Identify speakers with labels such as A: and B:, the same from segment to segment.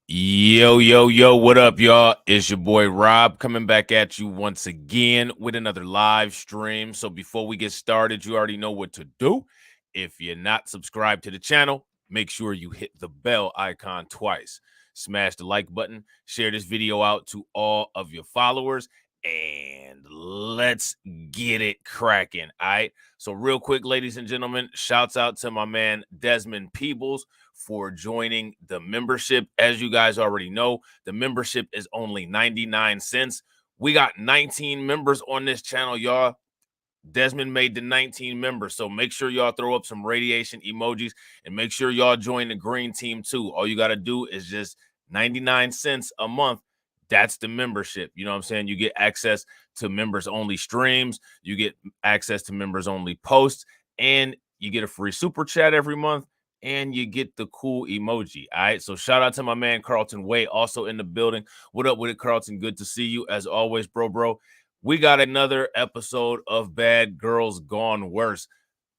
A: Yo, what up, y'all? It's your boy Rob coming back at you once again with another live stream. So before we get started, you already know what to do. If you're not subscribed to the channel, make sure you hit the bell icon twice. Smash the like button, share this video out to all of your followers, and let's get it cracking. All right. So, real quick, ladies and gentlemen, shouts out to my man Desmond Peebles for joining the membership. As you guys already know, the membership is only 99 cents. We got 19 members on this channel, y'all. Desmond made the 19 members, so make sure y'all throw up some radiation emojis and make sure y'all join the green team too. All you got to do is just 99 cents a month. That's the membership. You know what I'm saying? You get access to members only streams, you get access to members only posts, and you get a free super chat every month, and you get the cool emoji. All right. So shout out to my man Carlton Way, also in the building. What up with it, Carlton? Good to see you as always, bro. We got another episode of Bad Girls Gone Worse.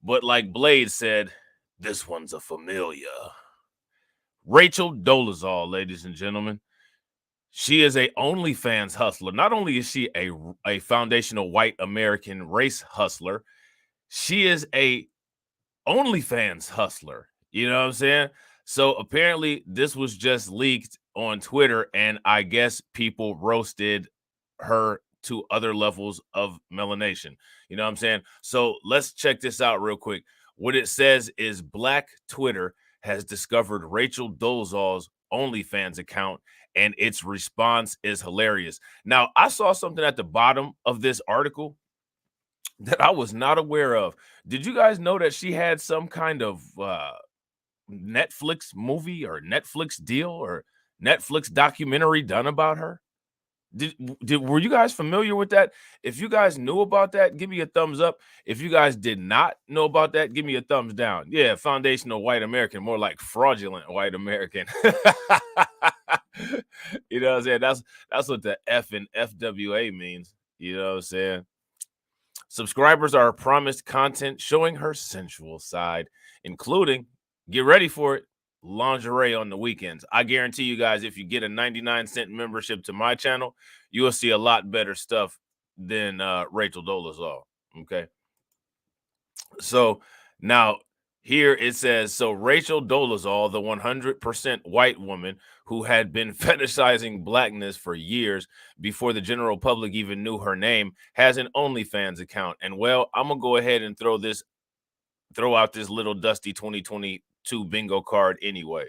A: But like Blade said, this one's a familiar. Rachel Dolezal, ladies and gentlemen. She is a OnlyFans hustler. Not only is she a foundational white American race hustler, she is a OnlyFans hustler. You know what I'm saying? So apparently this was just leaked on Twitter, and I guess people roasted her to other levels of melanation. You know what I'm saying? So let's check this out real quick. What it says is Black Twitter has discovered Rachel Dolezal's OnlyFans account, and its response is hilarious. Now, I saw something at the bottom of this article that I was not aware of. Did you guys know that she had some kind of Netflix movie or Netflix deal or Netflix documentary done about her? Were you guys familiar with that? If you guys knew about that, give me a thumbs up. If you guys did not know about that, give me a thumbs down. Yeah, foundational white American, more like fraudulent white American. You know what I'm saying? That's what the F in FWA means. You know what I'm saying? Subscribers are promised content showing her sensual side, including, get ready for it, lingerie on the weekends. I guarantee you guys, if you get a 99-cent membership to my channel, you will see a lot better stuff than Rachel Dolezal. Okay. So now here it says, so Rachel Dolezal, the 100% white woman who had been fetishizing blackness for years before the general public even knew her name, has an OnlyFans account. And well, I'm gonna go ahead and throw out this little dusty 2022 bingo card anyway.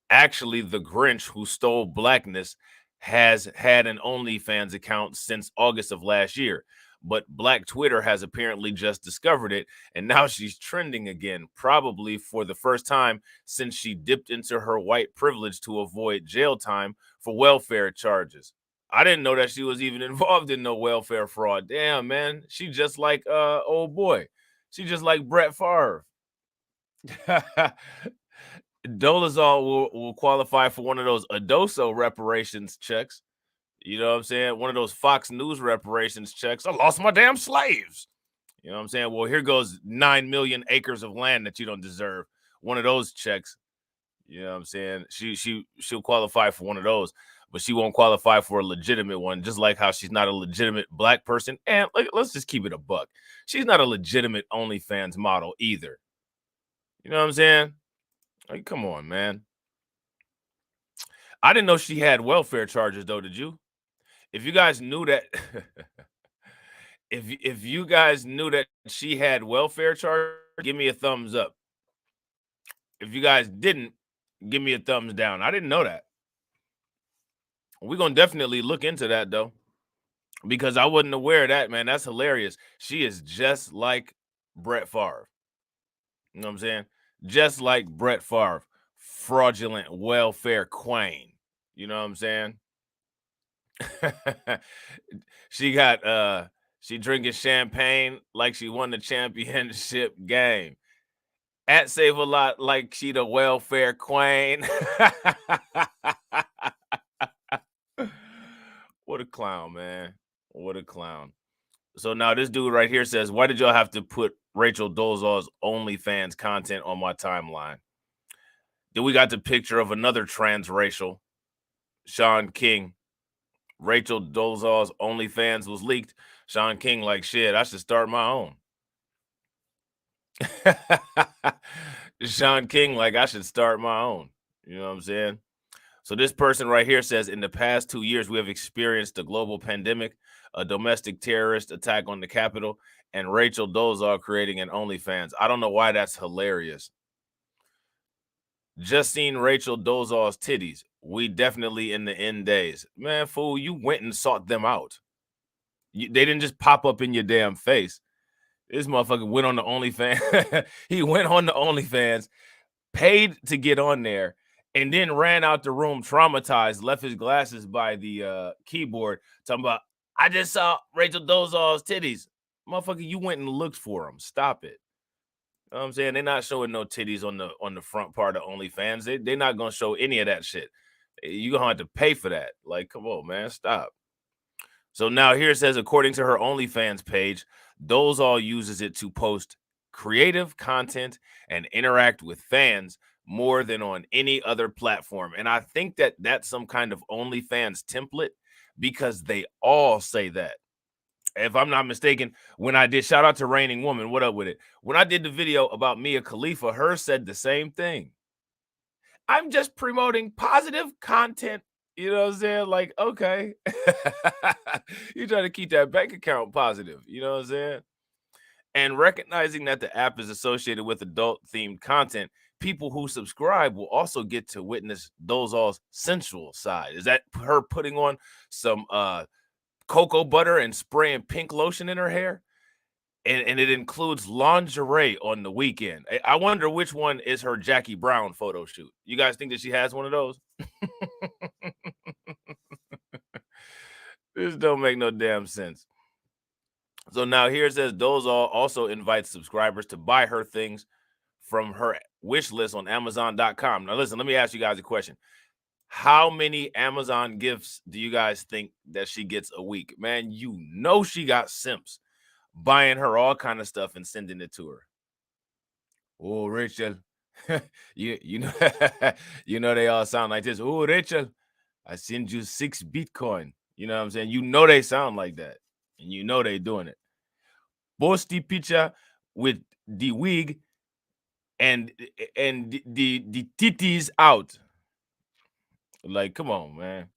A: Actually, the Grinch who stole blackness has had an OnlyFans account since August of last year. But Black Twitter has apparently just discovered it, and now she's trending again, probably for the first time since she dipped into her white privilege to avoid jail time for welfare charges. I didn't know that she was even involved in no welfare fraud. Damn, man. She just like old boy. She just like Brett Favre. Dolezal will qualify for one of those Adoso reparations checks. You know what I'm saying? One of those Fox News reparations checks. I lost my damn slaves. You know what I'm saying? Well, here goes 9 million acres of land that you don't deserve. One of those checks. You know what I'm saying? She'll qualify for one of those, but she won't qualify for a legitimate one, just like how she's not a legitimate black person. And let's just keep it a buck. She's not a legitimate OnlyFans model either. You know what I'm saying? Like, come on, man. I didn't know she had welfare charges, though. Did you? If you guys knew that, if you guys knew that she had welfare charges, give me a thumbs up. If you guys didn't, give me a thumbs down. I didn't know that. We're gonna definitely look into that though, because I wasn't aware of that, man. That's hilarious. She is just like Brett Favre. You know what I'm saying? Just like Brett Favre, fraudulent welfare queen. You know what I'm saying? She drinking champagne like she won the championship game. At Save a Lot like she the welfare queen. What a clown, man. What a clown. So now this dude right here says, why did y'all have to put Rachel Dolezal's OnlyFans content on my timeline? Then we got the picture of another transracial. Sean King. Rachel Dolezal's OnlyFans was leaked. Sean King like, shit, I should start my own. Sean King like, I should start my own. You know what I'm saying? So this person right here says, in the past 2 years, we have experienced a global pandemic, a domestic terrorist attack on the Capitol, and Rachel Dolezal creating an OnlyFans. I don't know why that's hilarious. Just seen Rachel Dolezal's titties. We definitely in the end days. Man, fool, you went and sought them out. They didn't just pop up in your damn face. This motherfucker went on the OnlyFans. He went on the OnlyFans, paid to get on there, and then ran out the room traumatized, left his glasses by the keyboard, talking about, I just saw Rachel Dolezal's titties. Motherfucker, you went and looked for them. Stop it. You know what I'm saying? They're not showing no titties on the front part of OnlyFans. They're not gonna show any of that shit. You're gonna have to pay for that. Like, come on, man, stop. So now here it says, according to her OnlyFans page, Dolezal uses it to post creative content and interact with fans more than on any other platform. And I think that that's some kind of OnlyFans template because they all say that. If I'm not mistaken, when I did, shout out to Reigning Woman, what up with it? When I did the video about Mia Khalifa, her said the same thing. I'm just promoting positive content. You know what I'm saying? Like, okay. You try to keep that bank account positive. You know what I'm saying? And recognizing that the app is associated with adult themed content, people who subscribe will also get to witness Dolezal's sensual side. Is that her putting on some cocoa butter and spraying pink lotion in her hair? And it includes lingerie on the weekend. I wonder which one is her Jackie Brown photo shoot. You guys think that she has one of those? This don't make no damn sense. So now here it says Dolezal also invites subscribers to buy her things from her wish list on Amazon.com. Now listen, let me ask you guys a question. How many Amazon gifts do you guys think that she gets a week? Man, you know she got simps buying her all kind of stuff and sending it to her. Oh, Rachel, you know you know they all sound like this. Oh, Rachel, I send you 6 Bitcoin. You know what I'm saying? You know they sound like that, and you know they doing it. Post the picture with the wig and the titties out. Like, come on, man.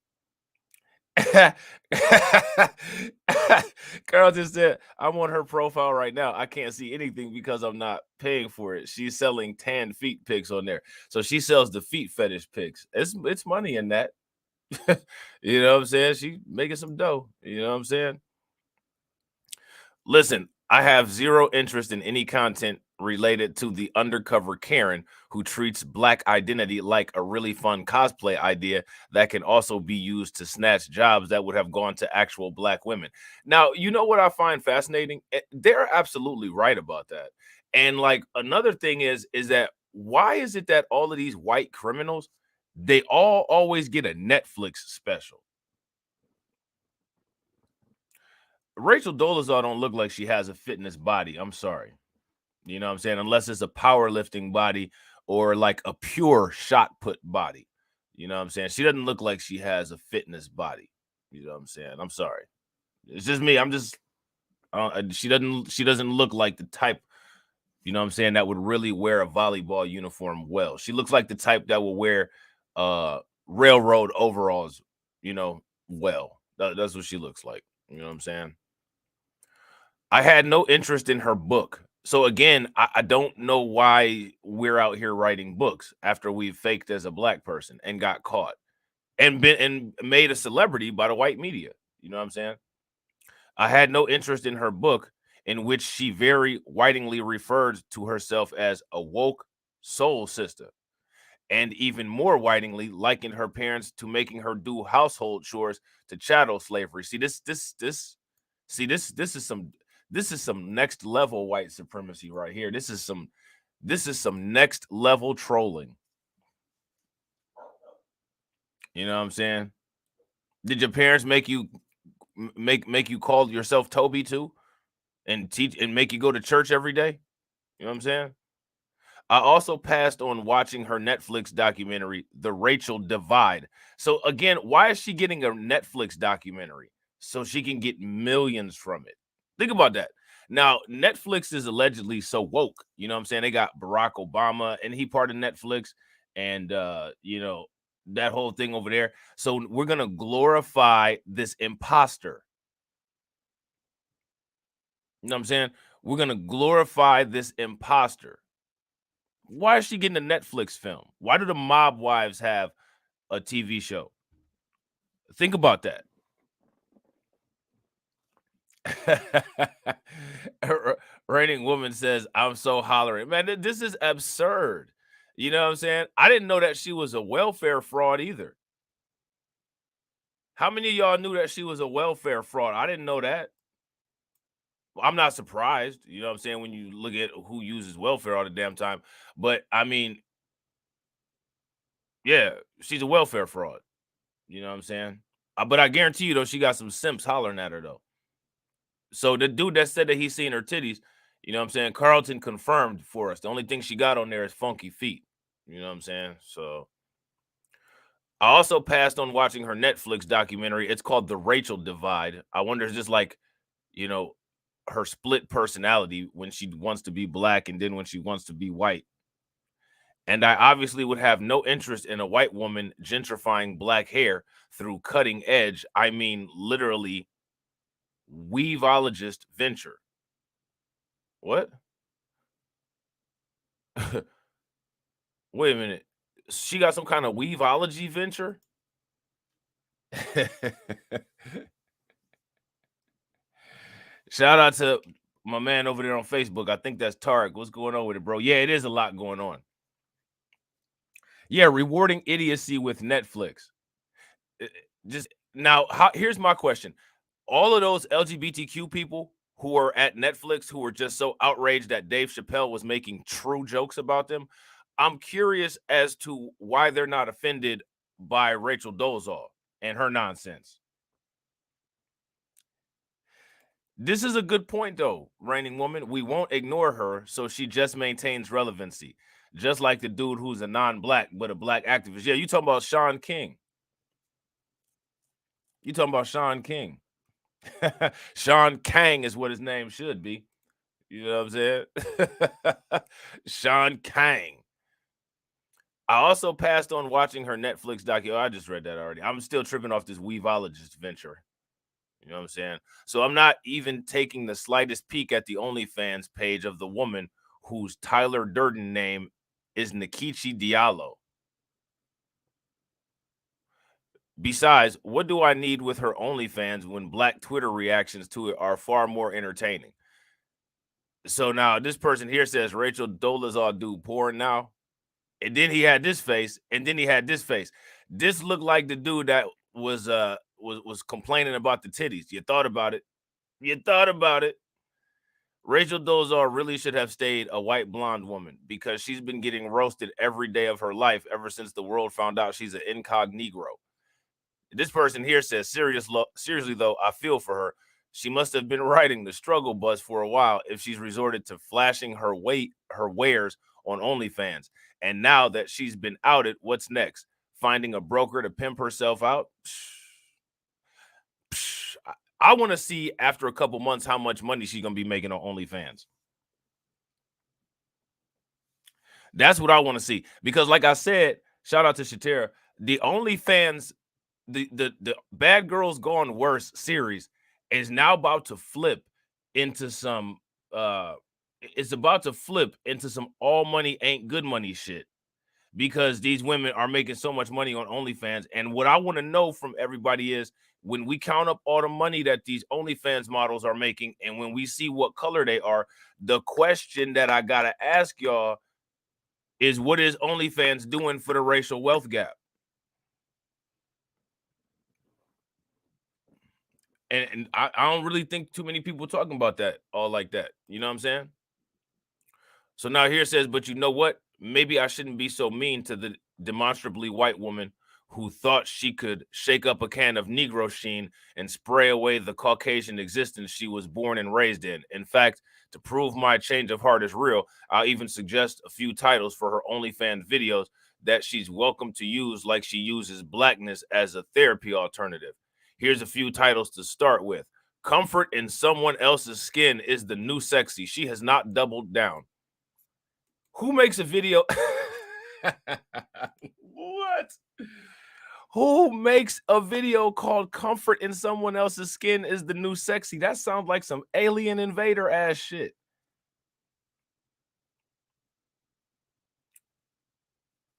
A: Carl just said, I'm on her profile right now. I can't see anything because I'm not paying for it. She's selling tan feet pics on there. So she sells the feet fetish pics. It's money in that. You know what I'm saying? She making some dough. You know what I'm saying? Listen, I have zero interest in any content related to the undercover Karen who treats Black identity like a really fun cosplay idea that can also be used to snatch jobs that would have gone to actual Black women. Now, you know what I find fascinating? They're absolutely right about that. And like another thing is that why is it that all of these white criminals, they all always get a Netflix special? Rachel Dolezal don't look like she has a fitness body. I'm sorry. You know what I'm saying? Unless it's a powerlifting body or like a pure shot put body. You know what I'm saying? She doesn't look like she has a fitness body. You know what I'm saying? I'm sorry. It's just me. I'm just she doesn't look like the type, you know what I'm saying, that would really wear a volleyball uniform well. She looks like the type that will wear railroad overalls, you know, well. That's what she looks like. You know what I'm saying? I had no interest in her book. So again, I don't know why we're out here writing books after we've faked as a Black person and got caught and been and made a celebrity by the white media. You know what I'm saying? I had no interest in her book, in which she very whitingly referred to herself as a woke soul sister, and even more whitingly likened her parents to making her do household chores to chattel slavery. See this is some next level white supremacy right here. This is some next level trolling. You know what I'm saying? Did your parents make you make you call yourself Toby too, and teach and make you go to church every day? You know what I'm saying? I also passed on watching her Netflix documentary, The Rachel Divide. So again, why is she getting a Netflix documentary? So she can get millions from it. Think about that. Now, Netflix is allegedly so woke. You know what I'm saying? They got Barack Obama and he part of Netflix and that whole thing over there. So we're going to glorify this imposter. You know what I'm saying? We're going to glorify this imposter. Why is she getting a Netflix film? Why do the mob wives have a TV show? Think about that. Raining woman says, I'm so hollering. Man, this is absurd. You know what I'm saying? I didn't know that she was a welfare fraud either. How many of y'all knew that she was a welfare fraud? I didn't know that. Well, I'm not surprised. You know what I'm saying? When you look at who uses welfare all the damn time. But I mean, yeah, she's a welfare fraud. You know what I'm saying? But I guarantee you, though, she got some simps hollering at her, though. So the dude that said that he's seen her titties, you know what I'm saying? Carlton confirmed for us. The only thing she got on there is funky feet. You know what I'm saying? So I also passed on watching her Netflix documentary. It's called The Rachel Divide. I wonder, is this like, you know, her split personality when she wants to be black and then when she wants to be white? And I obviously would have no interest in a white woman gentrifying black hair through cutting edge. I mean, literally, weaveologist venture. What? Wait a minute. She got some kind of weaveology venture? Shout out to my man over there on Facebook. I think that's Tarek. What's going on with it, bro? Yeah, it is a lot going on. Yeah, rewarding idiocy with Netflix. Just now, here's my question. All of those LGBTQ people who are at Netflix who were just so outraged that Dave Chappelle was making true jokes about them, I'm curious as to why they're not offended by Rachel Dolezal and her nonsense. This is a good point, though, reigning woman. We won't ignore her, so she just maintains relevancy. Just like the dude who's a non-black but a black activist. Yeah, you talking about Sean King. You talking about Sean King. Sean Kang is what his name should be. You know what I'm saying? Sean Kang. I also passed on watching her Netflix docu. I just read that already. I'm still tripping off this weaveologist venture. You know what I'm saying? So I'm not even taking the slightest peek at the OnlyFans page of the woman whose Tyler Durden name is Nikichi Diallo. Besides, what do I need with her OnlyFans when black Twitter reactions to it are far more entertaining? So now this person here says Rachel Dolezal do porn now. And then he had this face, and then he had this face. This looked like the dude that was complaining about the titties. You thought about it. You thought about it. Rachel Dolezal really should have stayed a white blonde woman because she's been getting roasted every day of her life ever since the world found out she's an incognito. This person here says, seriously though, I feel for her. She must have been riding the struggle bus for a while if she's resorted to flashing her wares on OnlyFans. And now that she's been outed, what's next? Finding a broker to pimp herself out? I want to see after a couple months how much money she's gonna be making on OnlyFans. That's what I want to see. Because, like I said, shout out to Shatera, the OnlyFans, the Bad Girls Gone Worse series is now about to flip into some it's about to flip into some all money ain't good money shit because these women are making so much money on OnlyFans. And what I want to know from everybody is when we count up all the money that these OnlyFans models are making and when we see what color they are, the question that I gotta ask y'all is what is OnlyFans doing for the racial wealth gap? And I don't really think too many people talking about that all like that. You know what I'm saying? So now here it says, but you know what? Maybe I shouldn't be so mean to the demonstrably white woman who thought she could shake up a can of Negro Sheen and spray away the Caucasian existence she was born and raised in. In fact, to prove my change of heart is real, I'll even suggest a few titles for her OnlyFans videos that she's welcome to use, like she uses blackness as a therapy alternative. Here's a few titles to start with. Comfort in someone else's skin is the new sexy. She has not doubled down. Who makes a video? What? Who makes a video called Comfort in Someone Else's Skin is the New Sexy? That sounds like some alien invader ass shit.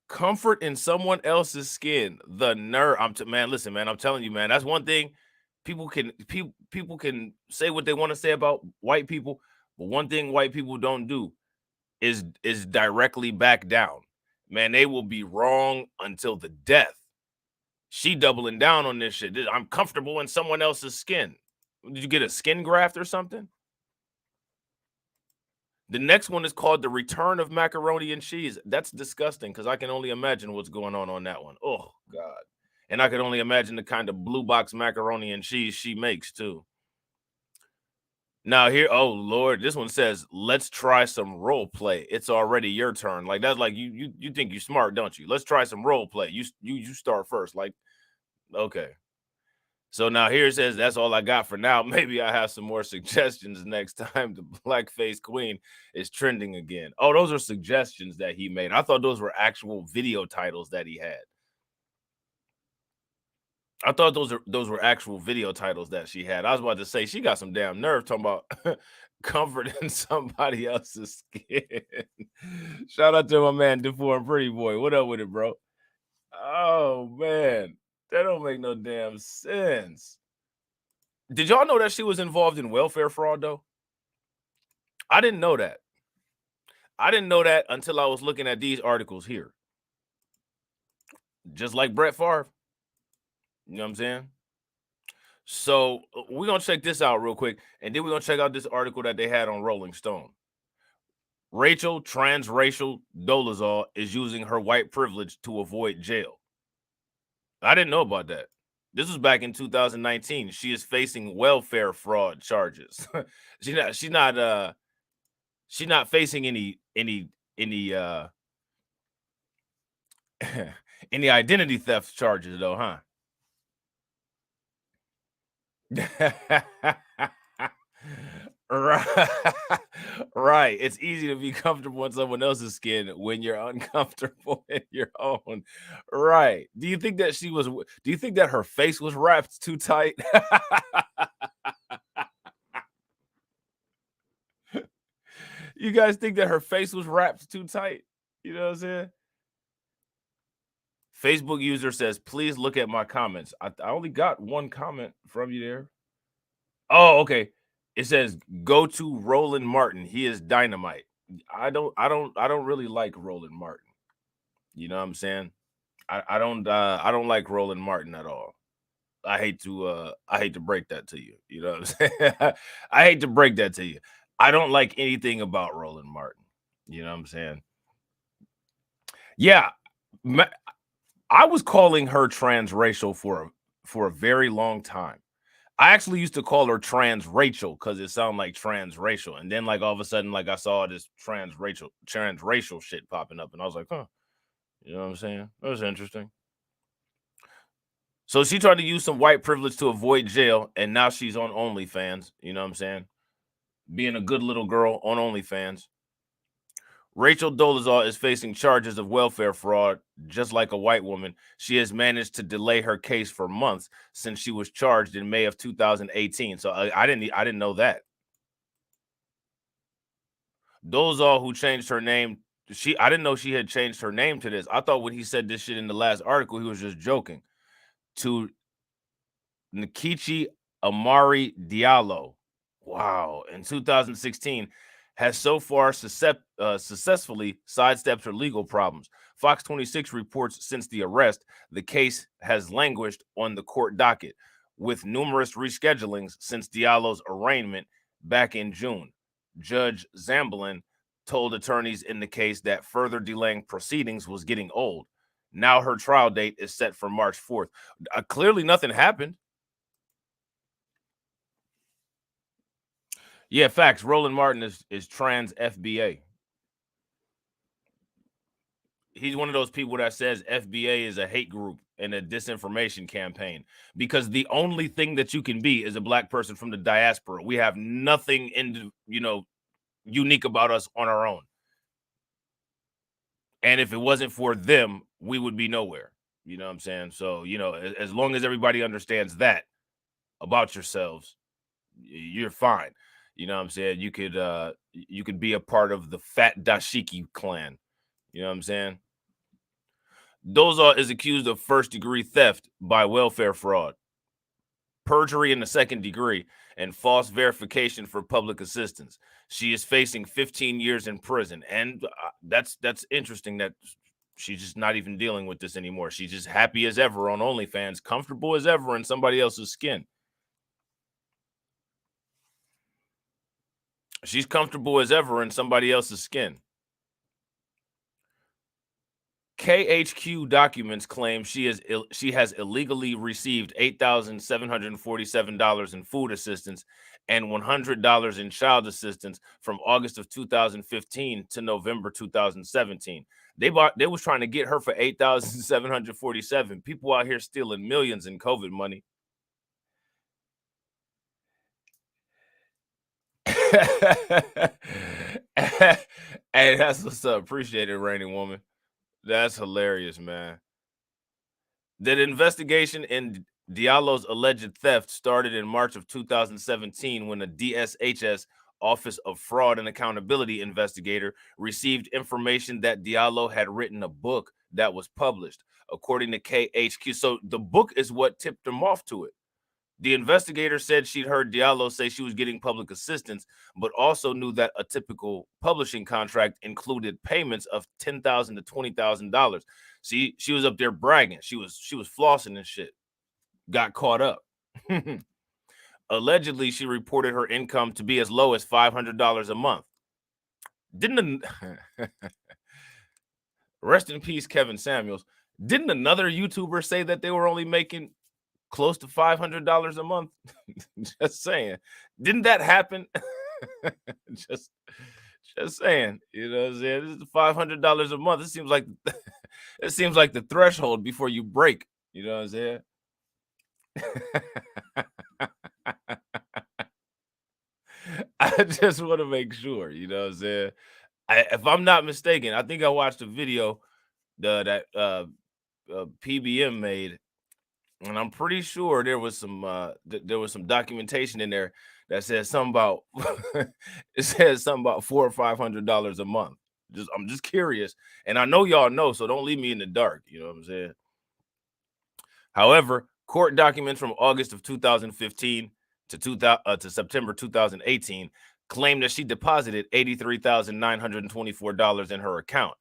A: Comfort in someone else's skin. The nerve. Man, listen, man, I'm telling you, man, that's one thing. People can say what they want to say about white people, but one thing white people don't do is directly back down. Man, they will be wrong until the death. She doubling down on this shit. I'm comfortable in someone else's skin. Did you get a skin graft or something? The next one is called The Return of Macaroni and Cheese. That's disgusting because I can only imagine what's going on that one. Oh, God. And I can only imagine the kind of blue box macaroni and cheese she makes, too. Now here, oh Lord, this one says, "Let's try some role play. It's already your turn." Like that's like you think you're smart, don't you? Let's try some role play. You start first. Like, okay. So now here it says, "That's all I got for now." Maybe I have some more suggestions next time the blackface queen is trending again. Oh, those are suggestions that he made. I thought those were actual video titles that he had. I thought those were actual video titles that she had. I was about to say she got some damn nerve talking about comfort in somebody else's skin. Shout out to my man DeFore and Pretty Boy. What up with it, bro? Oh man, that don't make no damn sense. Did y'all know that she was involved in welfare fraud though? I didn't know that. I didn't know that until I was looking at these articles here. Just like Brett Favre. You know what I'm saying? So we're gonna check this out real quick, and then we're gonna check out this article that they had on Rolling Stone. Rachel, transracial Dolezal, is using her white privilege to avoid jail. I didn't know about that. This was back in 2019. She is facing welfare fraud charges. She's not facing any any identity theft charges though, huh? Right. Right. It's easy to be comfortable in someone else's skin when you're uncomfortable in your own. Right. Do you think that her face was wrapped too tight? You guys think that her face was wrapped too tight? You know what I'm saying? Facebook user says, "Please look at my comments." I only got one comment from you there. Oh, okay. It says, "Go to Roland Martin. He is dynamite." I don't really like Roland Martin. You know what I'm saying? I don't like Roland Martin at all. I hate to break that to you. You know what I'm saying? I hate to break that to you. I don't like anything about Roland Martin. You know what I'm saying? Yeah. ma- I was calling her transracial for a very long time. I actually used to call her Trans Rachel because it sounded like transracial. And then like all of a sudden, like I saw this transracial shit popping up, and I was like, huh, you know what I'm saying? That was interesting. So she tried to use some white privilege to avoid jail, and now she's on OnlyFans. You know what I'm saying? Being a good little girl on OnlyFans. Rachel Dolezal is facing charges of welfare fraud, just like a white woman. She has managed to delay her case for months since she was charged in May of 2018. So I didn't know that. Dolezal, who changed her name, I didn't know she had changed her name to this. I thought when he said this shit in the last article, he was just joking. To Nkechi Amari Diallo. Wow. In 2016, has so far successfully sidestepped her legal problems. Fox 26 reports since the arrest, the case has languished on the court docket, with numerous reschedulings since Diallo's arraignment back in June. Judge Zamblin told attorneys in the case that further delaying proceedings was getting old. Now her trial date is set for March 4th. Clearly, nothing happened. Yeah, facts. Roland Martin is trans FBA. He's one of those people that says FBA is a hate group and a disinformation campaign, because the only thing that you can be is a black person from the diaspora. We have nothing unique about us on our own. And if it wasn't for them, we would be nowhere. You know what I'm saying? So, as long as everybody understands that about yourselves, you're fine. You know what I'm saying? You could be a part of the fat dashiki clan. You know what I'm saying? Dolezal is accused of first-degree theft by welfare fraud, perjury in the second degree, and false verification for public assistance. She is facing 15 years in prison, and that's interesting that she's just not even dealing with this anymore. She's just happy as ever on OnlyFans, comfortable as ever in somebody else's skin. She's comfortable as ever in somebody else's skin. KHQ documents claim she has illegally received $8,747 in food assistance and $100 in child assistance from August of 2015 to November 2017. They was trying to get her for 8,747. People out here stealing millions in COVID money. Hey, that's what's up. Appreciate it, Rainy Woman. That's hilarious, man. The investigation in Diallo's alleged theft started in March of 2017 when a DSHS Office of Fraud and Accountability investigator received information that Diallo had written a book that was published, according to KHQ. So the book is what tipped them off to it. The investigator said she'd heard Diallo say she was getting public assistance, but also knew that a typical publishing contract included payments of $10,000 to $20,000. See, she was up there bragging. She was flossing and shit. Got caught up. Allegedly, she reported her income to be as low as $500 a month. Rest in peace, Kevin Samuels. Didn't another YouTuber say that they were only making close to $500 a month? Just saying. Didn't that happen? just saying. You know what I'm saying? This is $500 a month. It seems like the threshold before you break. You know what I'm saying? I just want to make sure. You know what I'm saying? If I'm not mistaken, I think I watched a video that PBM made, and I'm pretty sure there was some documentation in there that says something about it says something about $400 or $500 a month. I'm just curious, and I know y'all know, so don't leave me in the dark. You know what I'm saying? However, court documents from August of 2015 to September 2018 claim that she deposited $83,924 in her account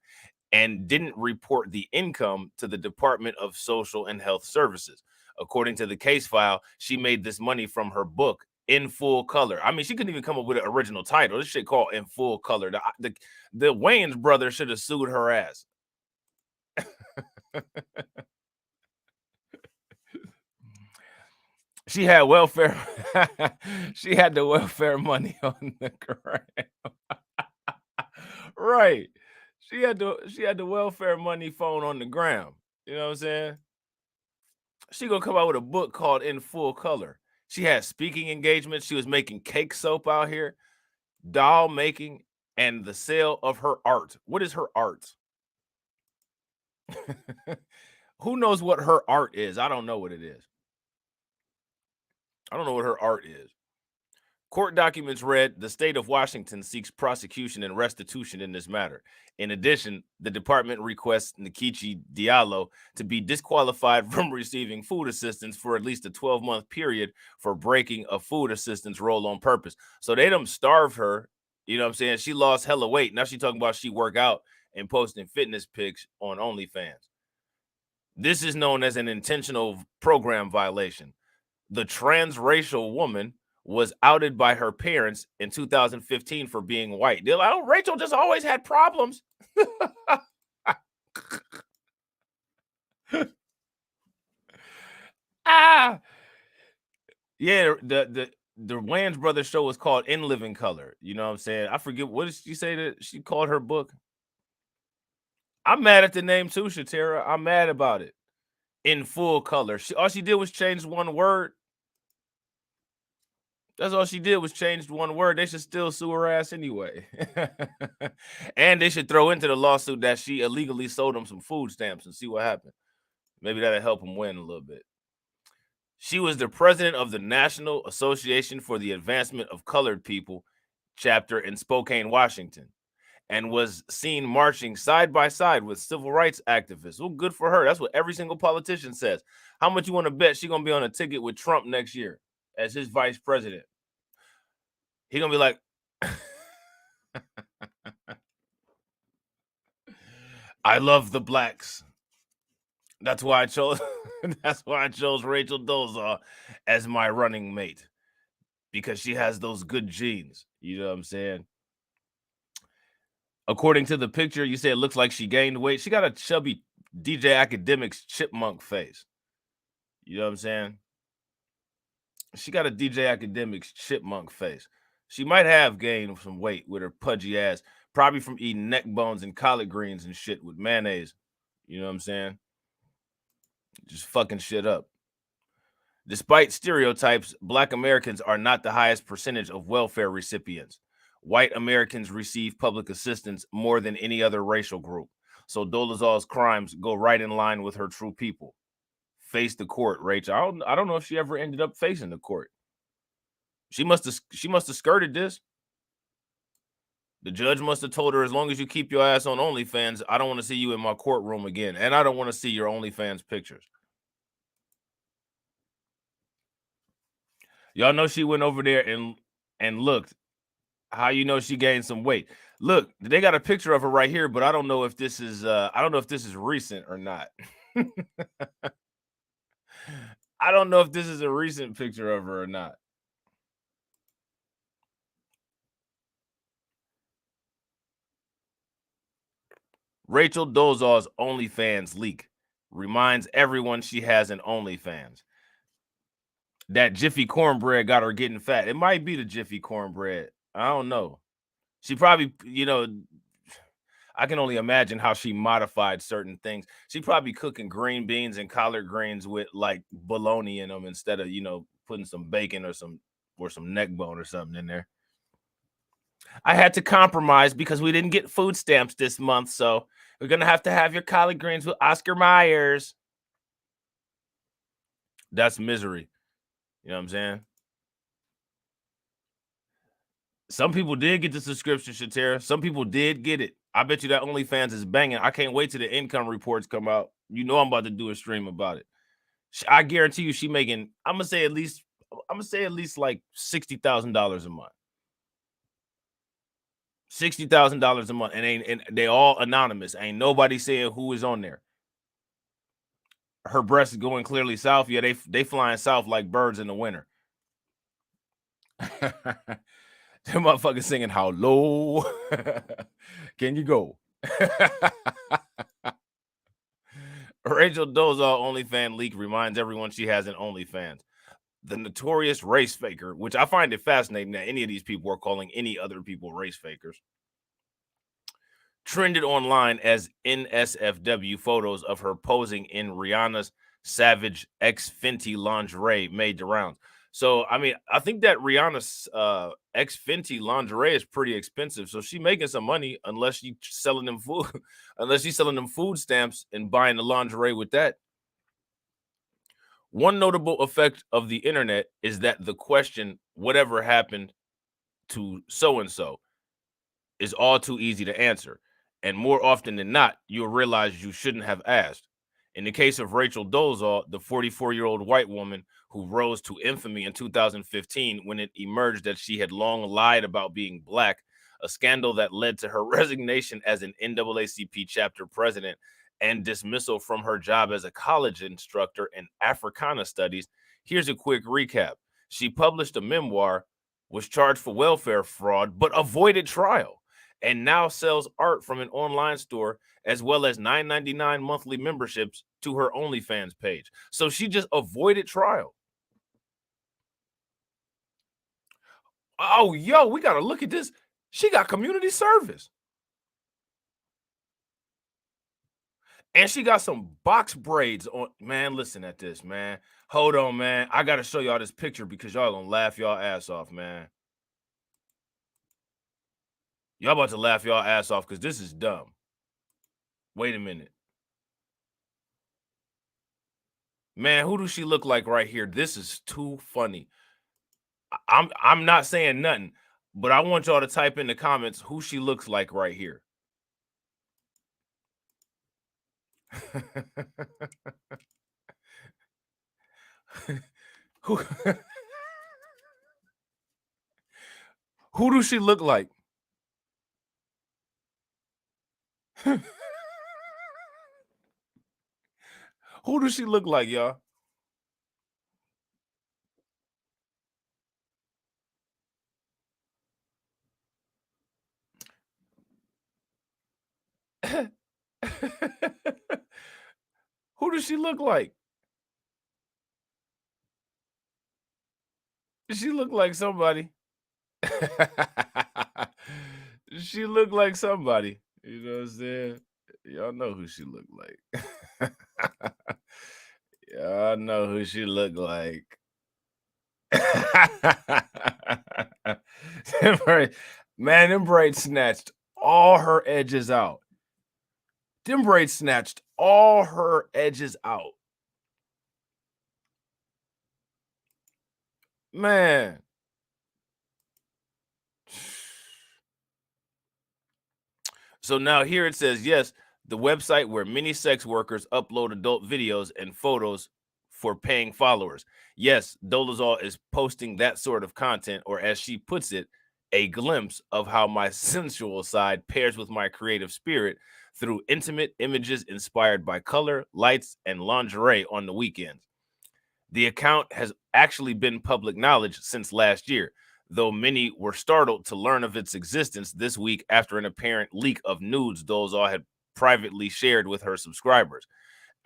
A: and didn't report the income to the Department of Social and Health Services. According to the case file, she made this money from her book, In Full Color. I mean, she couldn't even come up with an original title. This shit called In Full Color. The Wayans brothers should have sued her ass. She had welfare. She had the welfare money on the ground. Right. She had the welfare money phone on the ground. You know what I'm saying? She gonna come out with a book called In Full Color. She had speaking engagements. She was making cake soap out here, doll making, and the sale of her art. What is her art? Who knows what her art is? I don't know what it is. I don't know what her art is. Court documents read, the state of Washington seeks prosecution and restitution in this matter. In addition, the department requests Nkechi Diallo to be disqualified from receiving food assistance for at least a 12-month period for breaking a food assistance role on purpose. So they done starved her. You know what I'm saying? She lost hella weight. Now she's talking about she work out and posting fitness pics on OnlyFans. This is known as an intentional program violation. The transracial woman was outed by her parents in 2015 for being white. They're like, oh, Rachel just always had problems. Ah, yeah. The Wayans Brothers show was called In Living Color. You know what I'm saying? I forget what did she say that she called her book. I'm mad at the name too, Shatera. I'm mad about it. In Full Color. All she did was change one word. That's all she did was change one word. They should still sue her ass anyway. And they should throw into the lawsuit that she illegally sold them some food stamps and see what happened. Maybe that'll help them win a little bit. She was the president of the National Association for the Advancement of Colored People chapter in Spokane, Washington, and was seen marching side by side with civil rights activists. Well, good for her. That's what every single politician says. How much you want to bet she's going to be on a ticket with Trump next year as his vice president? He's going to be like, I love the blacks. That's why I chose Rachel Dolezal as my running mate, because she has those good genes. You know what I'm saying? According to the picture, you say it looks like she gained weight. She got a chubby DJ Academics chipmunk face. You know what I'm saying? She got a DJ Academics chipmunk face. She might have gained some weight with her pudgy ass, probably from eating neck bones and collard greens and shit with mayonnaise. You know what I'm saying? Just fucking shit up. Despite stereotypes, Black Americans are not the highest percentage of welfare recipients. White Americans receive public assistance more than any other racial group. So Dolezal's crimes go right in line with her true people. Face the court, Rachel. I don't know if she ever ended up facing the court. She must have skirted this. The judge must have told her, as long as you keep your ass on OnlyFans, I don't want to see you in my courtroom again, and I don't want to see your OnlyFans pictures. Y'all know she went over there and looked. How you know she gained some weight? Look, they got a picture of her right here, but I don't know if this is recent or not. I don't know if this is a recent picture of her or not. Rachel Dolezal's OnlyFans leak reminds everyone she has an OnlyFans. That Jiffy cornbread got her getting fat. It might be the Jiffy cornbread. I don't know. She probably, I can only imagine how she modified certain things. She probably cooking green beans and collard greens with like bologna in them instead of, putting some bacon or some neck bone or something in there. I had to compromise because we didn't get food stamps this month, so we're gonna have to have your collard greens with Oscar Myers. That's misery. You know what I'm saying? Some people did get the subscription, Shatera. Some people did get it. I bet you that OnlyFans is banging. I can't wait till the income reports come out. You know I'm about to do a stream about it. I guarantee you she making, I'm gonna say at least like $60,000 a month. $60,000 a month, and they all anonymous. Ain't nobody saying who is on there. Her breast is going clearly south. Yeah, they flying south like birds in the winter. That motherfucker singing how low can you go? Rachel Dolezal OnlyFans leak reminds everyone she has an OnlyFans. The notorious race faker, which I find it fascinating that any of these people are calling any other people race fakers, trended online as NSFW photos of her posing in Rihanna's Savage X Fenty lingerie made the rounds. So, I mean, I think that Rihanna's X Fenty lingerie is pretty expensive. So she making some money unless she's selling them food, unless she's selling them food stamps and buying the lingerie with that. One notable effect of the internet is that the question, whatever happened to so-and-so, is all too easy to answer. And more often than not, you'll realize you shouldn't have asked. In the case of Rachel Dolezal, the 44-year-old white woman who rose to infamy in 2015 when it emerged that she had long lied about being black, a scandal that led to her resignation as an NAACP chapter president and dismissal from her job as a college instructor in Africana studies. Here's a quick recap. She published a memoir, was charged for welfare fraud, but avoided trial. and now sells art from an online store as well as $9.99 monthly memberships to her OnlyFans page. So she just avoided trial. Oh, yo, we got to look at this. She got community service. And she got some box braids on. Man, listen at this, man. Hold on, man. I got to show y'all this picture because y'all going to laugh y'all ass off, man. Y'all about to laugh y'all ass off because this is dumb. Wait a minute. Man, who does she look like right here? This is too funny. I'm not saying nothing, but I want y'all to type in the comments who she looks like right here. who, who does she look like? Who does she look like, y'all? Who does she look like? She look like somebody. She look like somebody. You know what I'm saying? Y'all know who she look like. Y'all know who she look like. Man, them braids snatched all her edges out. Them braids snatched all her edges out. Man. So now here it says, yes, the website where many sex workers upload adult videos and photos for paying followers. Yes, Dolezal is posting that sort of content, or as she puts it, a glimpse of how my sensual side pairs with my creative spirit through intimate images inspired by color, lights, and lingerie on the weekends. The account has actually been public knowledge since last year, though many were startled to learn of its existence this week after an apparent leak of nudes Dolezal had privately shared with her subscribers.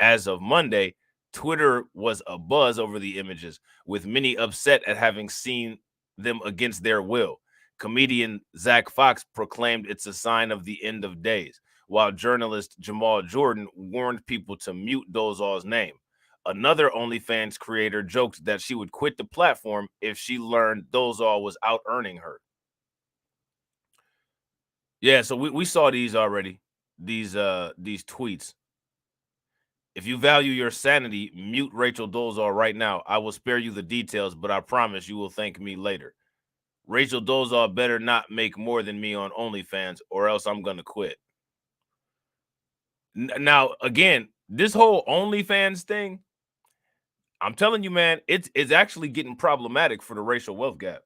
A: As of Monday, Twitter was abuzz over the images, with many upset at having seen them against their will. Comedian Zach Fox proclaimed it's a sign of the end of days, while journalist Jamal Jordan warned people to mute Dolezal's name. Another OnlyFans creator joked that she would quit the platform if she learned Dolezal was out earning her. Yeah, so we saw these already. These tweets. If you value your sanity, mute Rachel Dolezal right now. I will spare you the details, but I promise you will thank me later. Rachel Dolezal better not make more than me on OnlyFans, or else I'm gonna quit. Now, again, this whole OnlyFans thing, I'm telling you, man, it's actually getting problematic for the racial wealth gap.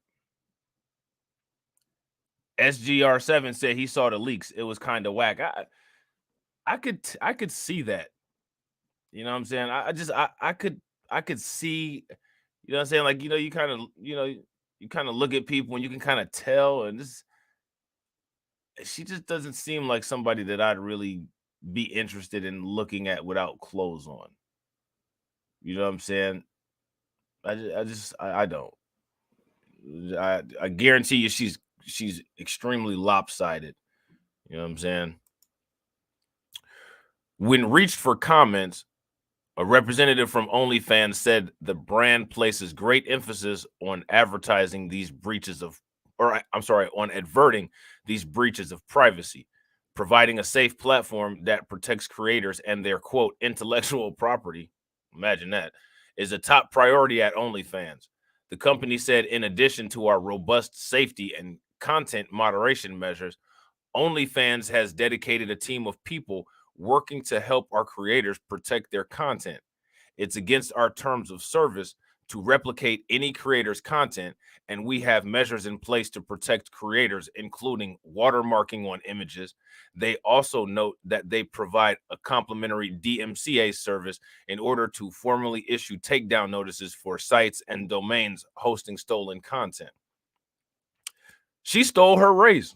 A: SGR7 said he saw the leaks. It was kind of whack. I could see that. You know what I'm saying? I could see, you know what I'm saying? Like, you kind of look at people and you can kind of tell, and this she just doesn't seem like somebody that I'd really be interested in looking at without clothes on. You know what I'm saying? I don't. I guarantee you she's extremely lopsided. You know what I'm saying? When reached for comments, a representative from OnlyFans said the brand places great emphasis on advertising these breaches of, or I'm sorry, on adverting these breaches of privacy, providing a safe platform that protects creators and their quote intellectual property. Imagine that is a top priority at OnlyFans. The company said, in addition to our robust safety and content moderation measures, OnlyFans has dedicated a team of people working to help our creators protect their content. It's against our terms of service to replicate any creator's content, and we have measures in place to protect creators, including watermarking on images. They also note that they provide a complimentary DMCA service in order to formally issue takedown notices for sites and domains hosting stolen content. She stole her race.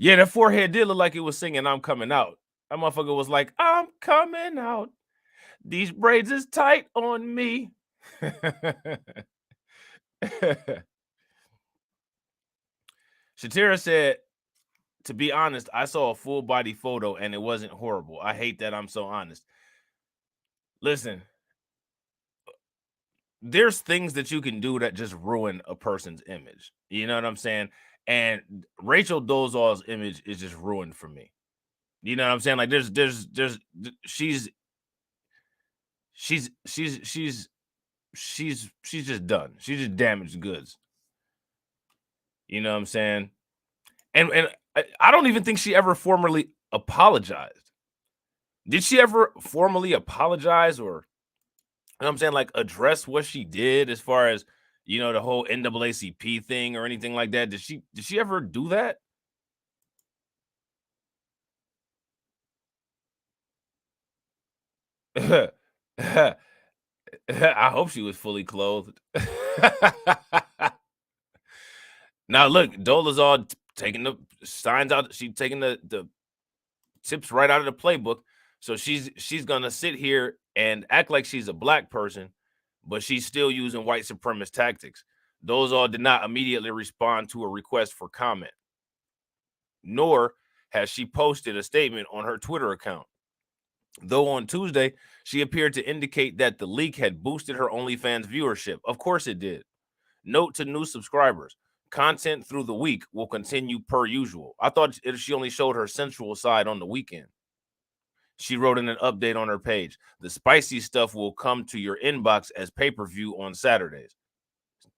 A: Yeah, that forehead did look like it was singing "I'm coming out." That motherfucker was like, "I'm coming out. These braids is tight on me." Shatira said, "To be honest, I saw a full body photo and it wasn't horrible. I hate that I'm so honest." Listen, there's things that you can do that just ruin a person's image. You know what I'm saying? And Rachel Dolezal's image is just ruined for me. You know what I'm saying? Like she's she's she's she's she's just done. She's just damaged goods. You know what I'm saying? And I don't even think she ever formally apologized. Did she ever formally apologize or you know what I'm saying, like address what she did as far as the whole NAACP thing or anything like that? Did she ever do that? I hope she was fully clothed. Now look, Dolezal taking the signs out. She taking the tips right out of the playbook. So she's gonna sit here and act like she's a black person, but she's still using white supremacist tactics. Dolezal did not immediately respond to a request for comment, nor has she posted a statement on her Twitter account. Though on Tuesday, she appeared to indicate that the leak had boosted her OnlyFans viewership. Of course it did. Note to new subscribers, content through the week will continue per usual. I thought she only showed her sensual side on the weekend. She wrote in an update on her page, the spicy stuff will come to your inbox as pay-per-view on Saturdays.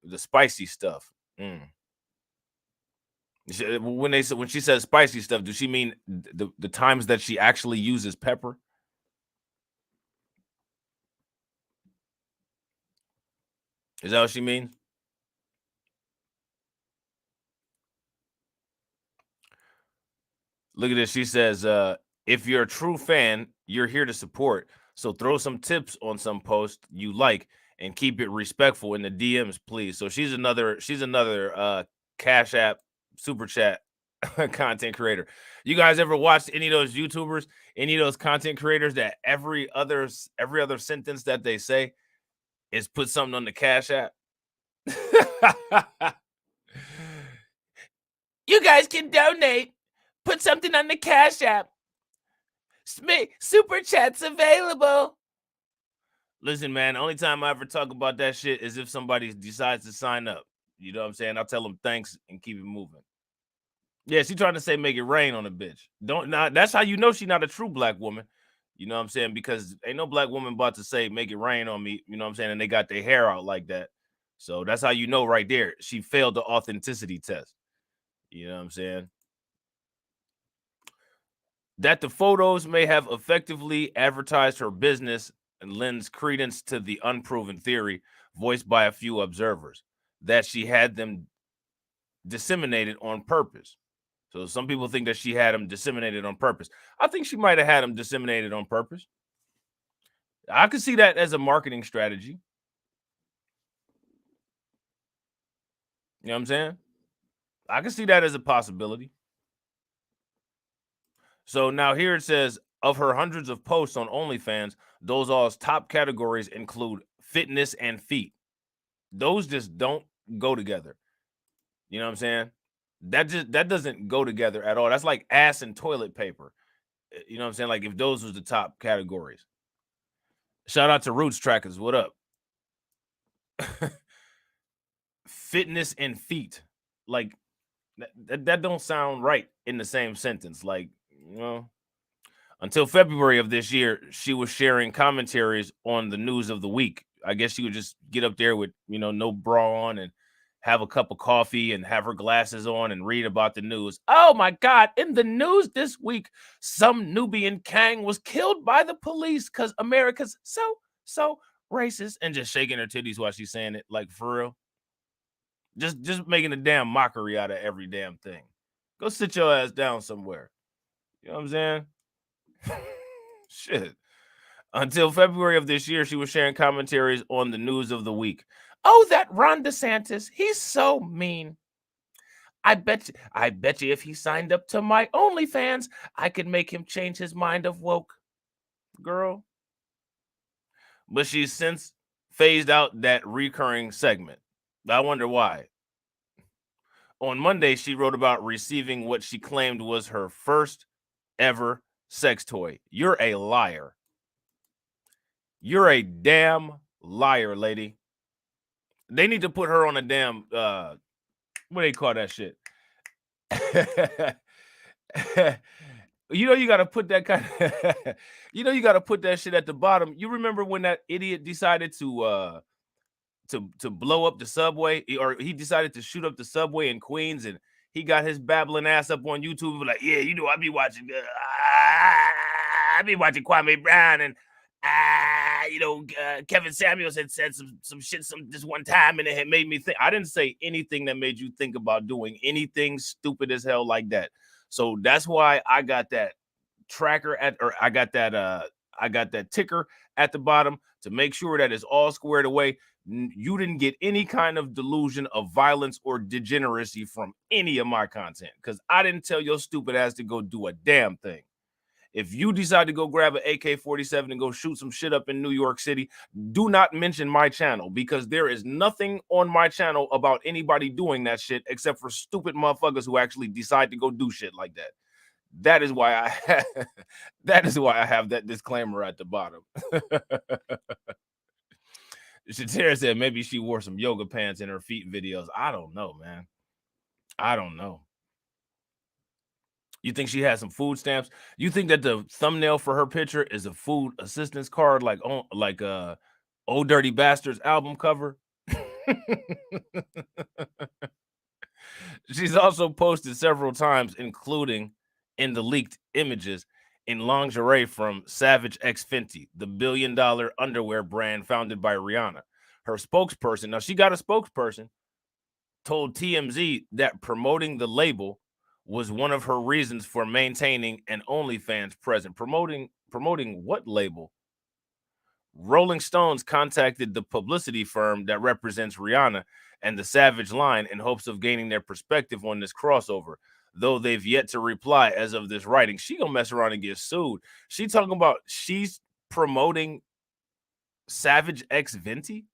A: The spicy stuff. When she says spicy stuff, does she mean the times that she actually uses pepper? Is that what she means? Look at this. She says, if you're a true fan, you're here to support. So throw some tips on some post you like and keep it respectful in the DMs, please. So she's another Cash App super chat content creator. You guys ever watched any of those YouTubers, any of those content creators that every other sentence that they say is put something on the Cash App? You guys can donate. Put something on the Cash App. Super chats available. Listen, man, only time I ever talk about that shit is if somebody decides to sign up. You know what I'm saying? I'll tell them thanks and keep it moving. Yeah, she trying to say make it rain on a bitch. That's how you know she not a true black woman. You know what I'm saying? Because ain't no black woman about to say make it rain on me, you know what I'm saying? And they got their hair out like that. So that's how you know right there. She failed the authenticity test. You know what I'm saying? That the photos may have effectively advertised her business and lends credence to the unproven theory voiced by a few observers that she had them disseminated on purpose. So some people think that she had them disseminated on purpose. I think she might have had them disseminated on purpose. I could see that as a marketing strategy. You know what I'm saying? I can see that as a possibility. So now here it says of her hundreds of posts on OnlyFans, Dolezal's top categories include fitness and feet. Those just don't go together. You know what I'm saying? That doesn't go together at all. That's like ass and toilet paper. You know what I'm saying? Like if those was the top categories. Shout out to Roots Trackers. What up? Fitness and feet. Like that don't sound right in the same sentence. Like, you know, until February of this year, she was sharing commentaries on the news of the week. I guess she would just get up there with, no bra on and have a cup of coffee and have her glasses on and read about the news. Oh my God. In the news this week, some Nubian Kang was killed by the police because America's so racist, and just shaking her titties while she's saying it. Like, for real. Just making a damn mockery out of every damn thing. Go sit your ass down somewhere. You know what I'm saying? Shit. Until February of this year, she was sharing commentaries on the news of the week. Oh, that Ron DeSantis, he's so mean. I bet you if he signed up to my OnlyFans, I could make him change his mind of woke, girl. But she's since phased out that recurring segment. I wonder why. On Monday, she wrote about receiving what she claimed was her first ever sex toy. You're a liar. You're a damn liar, lady. They need to put her on a damn what do they call that shit? You gotta put that kind of you gotta put that shit at the bottom. You remember when that idiot decided to blow up the subway, or he decided to shoot up the subway in Queens, and he got his babbling ass up on YouTube like, yeah, I be watching Kwame Brown, and Kevin Samuels had said some shit this one time, and it had made me think. I didn't say anything that made you think about doing anything stupid as hell like that. So that's why I got that tracker I got that ticker at the bottom to make sure that it's all squared away. You didn't get any kind of delusion of violence or degeneracy from any of my content, because I didn't tell your stupid ass to go do a damn thing. If you decide to go grab an AK-47 and go shoot some shit up in New York City, do not mention my channel, because there is nothing on my channel about anybody doing that shit except for stupid motherfuckers who actually decide to go do shit like that. That is why I have that disclaimer at the bottom. Shatera said maybe she wore some yoga pants in her feet videos. I don't know, man. I don't know. You think she has some food stamps? You think that the thumbnail for her picture is a food assistance card, like Old Dirty Bastards album cover? She's also posted several times, including in the leaked images, in lingerie from Savage X Fenty, the billion-dollar underwear brand founded by Rihanna. Her spokesperson, now she got a spokesperson, told TMZ that promoting the label was one of her reasons for maintaining an OnlyFans presence. Promoting what label? Rolling Stones contacted the publicity firm that represents Rihanna and the Savage line in hopes of gaining their perspective on this crossover, though they've yet to reply as of this writing. She gonna mess around and get sued. She talking about she's promoting Savage X Venti?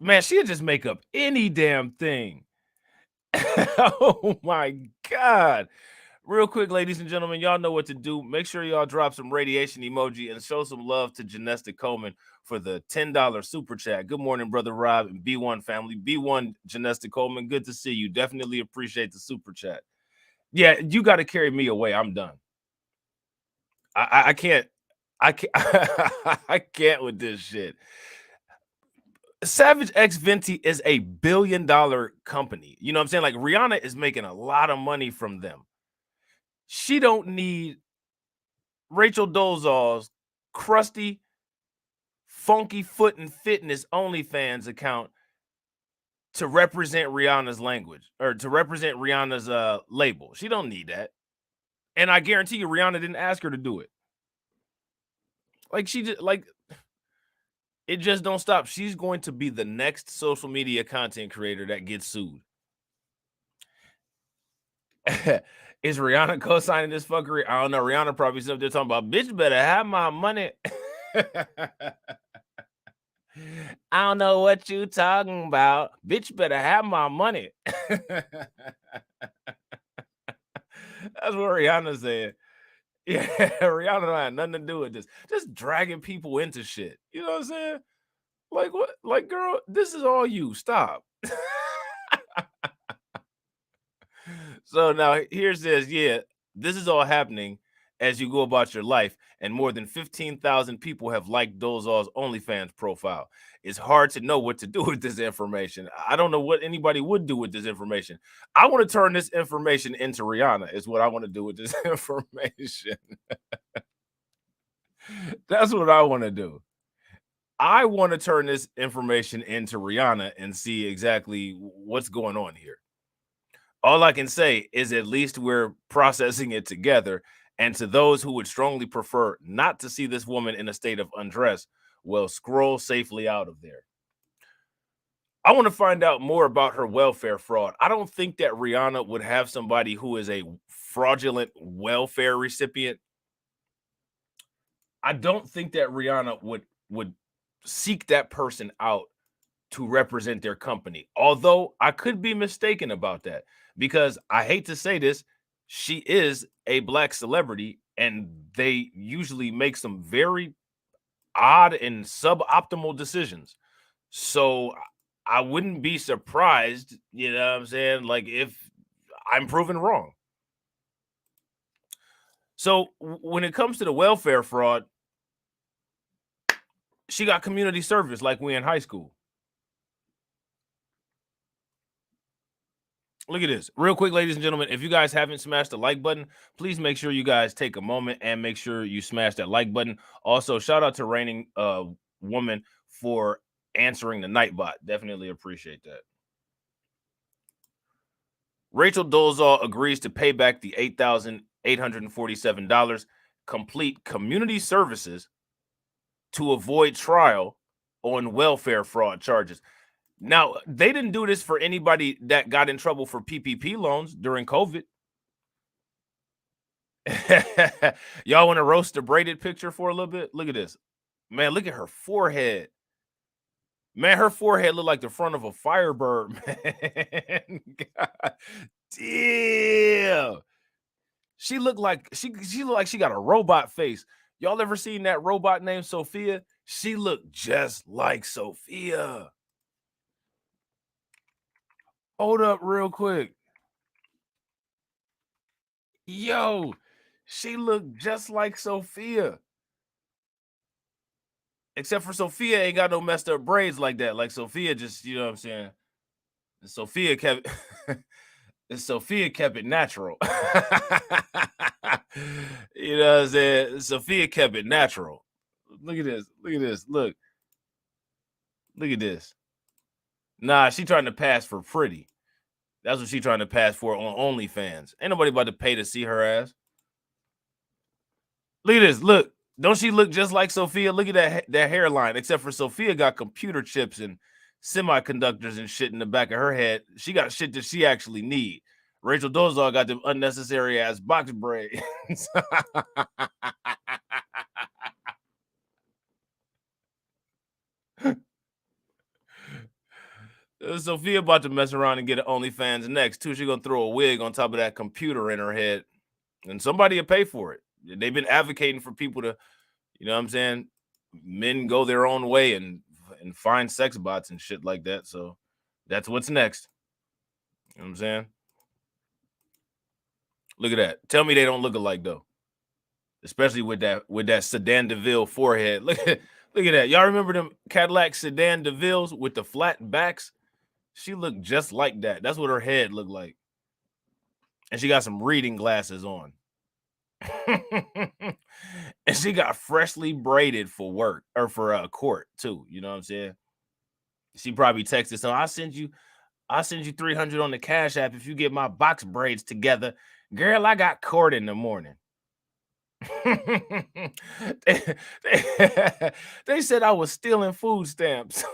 A: Man, she'll just make up any damn thing. Oh my God. Real quick, ladies and gentlemen, y'all know what to do. Make sure y'all drop some radiation emoji and show some love to Janesta Coleman for the $10 super chat. Good morning, brother Rob and B1 family. B1 Janesta Coleman, good to see you. Definitely appreciate the super chat. Yeah, you got to carry me away. I'm done. I can't. I can't. I can't with this shit. Savage X Venti is a billion-dollar company. You know what I'm saying? Like, Rihanna is making a lot of money from them. She don't need Rachel Dolezal's crusty, funky foot and fitness OnlyFans account to represent Rihanna's language, or to represent Rihanna's label. She don't need that. And I guarantee you Rihanna didn't ask her to do it. Like, she just it just don't stop. She's going to be the next social media content creator that gets sued. Is Rihanna co-signing this fuckery? I don't know. Rihanna probably up there talking about, bitch better have my money. I don't know what you talking about. Bitch better have my money. That's what Rihanna said. Yeah, Rihanna don't have nothing to do with this. Just dragging people into shit. You know what I'm saying? Like, what? Like, girl, this is all you. Stop. So now here's this. Yeah, this is all happening as you go about your life, and more than 15,000 people have liked Dolezal's OnlyFans profile. It's hard to know what to do with this information. I don't know what anybody would do with this information. I want to turn this information into Rihanna, is what I want to do with this information. That's what I want to do. I want to turn this information into Rihanna and see exactly what's going on here. All I can say is at least we're processing it together. And to those who would strongly prefer not to see this woman in a state of undress, well, scroll safely out of there. I want to find out more about her welfare fraud. I don't think that Rihanna would have somebody who is a fraudulent welfare recipient. I don't think that Rihanna would seek that person out to represent their company. Although I could be mistaken about that because I hate to say this, she is a black celebrity and they usually make some very odd and suboptimal decisions. So I wouldn't be surprised, you know what I'm saying? Like if I'm proven wrong. So when it comes to the welfare fraud, she got community service like we in high school. Look at this. Real quick, ladies and gentlemen, if you guys haven't smashed the like button, please make sure you guys take a moment and make sure you smash that like button. Also, shout out to Reigning Woman for answering the Nightbot. Definitely appreciate that. Rachel Dolezal agrees to pay back the $8,847, complete community services to avoid trial on welfare fraud charges. Now, they didn't do this for anybody that got in trouble for PPP loans during COVID. Y'all want to roast the braided picture for a little bit? Look at this. Man, look at her forehead. Man, her forehead looked like the front of a Firebird, man. God damn. She looked like she got a robot face. Y'all ever seen that robot named Sophia? She looked just like Sophia. Hold up real quick. Yo, she looked just like Sophia. Except for Sophia ain't got no messed up braids like that. Like Sophia just, you know what I'm saying? Sophia kept Sophia kept it natural. You know what I'm saying? Sophia kept it natural. Look at this. Look at this. Look at this. Nah, she trying to pass for pretty. That's what she trying to pass for on OnlyFans. Ain't nobody about to pay to see her ass. Look at this. Look, don't she look just like Sophia? Look at that hairline. Except for Sophia got computer chips and semiconductors and shit in the back of her head. She got shit that she actually need. Rachel Dolezal got them unnecessary ass box braids. Sophia about to mess around and get an OnlyFans next too. She gonna throw a wig on top of that computer in her head, and somebody will pay for it. They've been advocating for people to, you know what I'm saying, men go their own way and find sex bots and shit like that. So that's what's next. You know what I'm saying? Look at that. Tell me they don't look alike though. Especially with that Sedan DeVille forehead. Look at that. Y'all remember them Cadillac Sedan DeVilles with the flat backs? She looked just like that. That's what her head looked like. And she got some reading glasses on. And she got freshly braided for work or for court too. You know what I'm saying? She probably texted, so I'll send you 300 on the Cash App if you get my box braids together. Girl, I got court in the morning. they, they said I was stealing food stamps.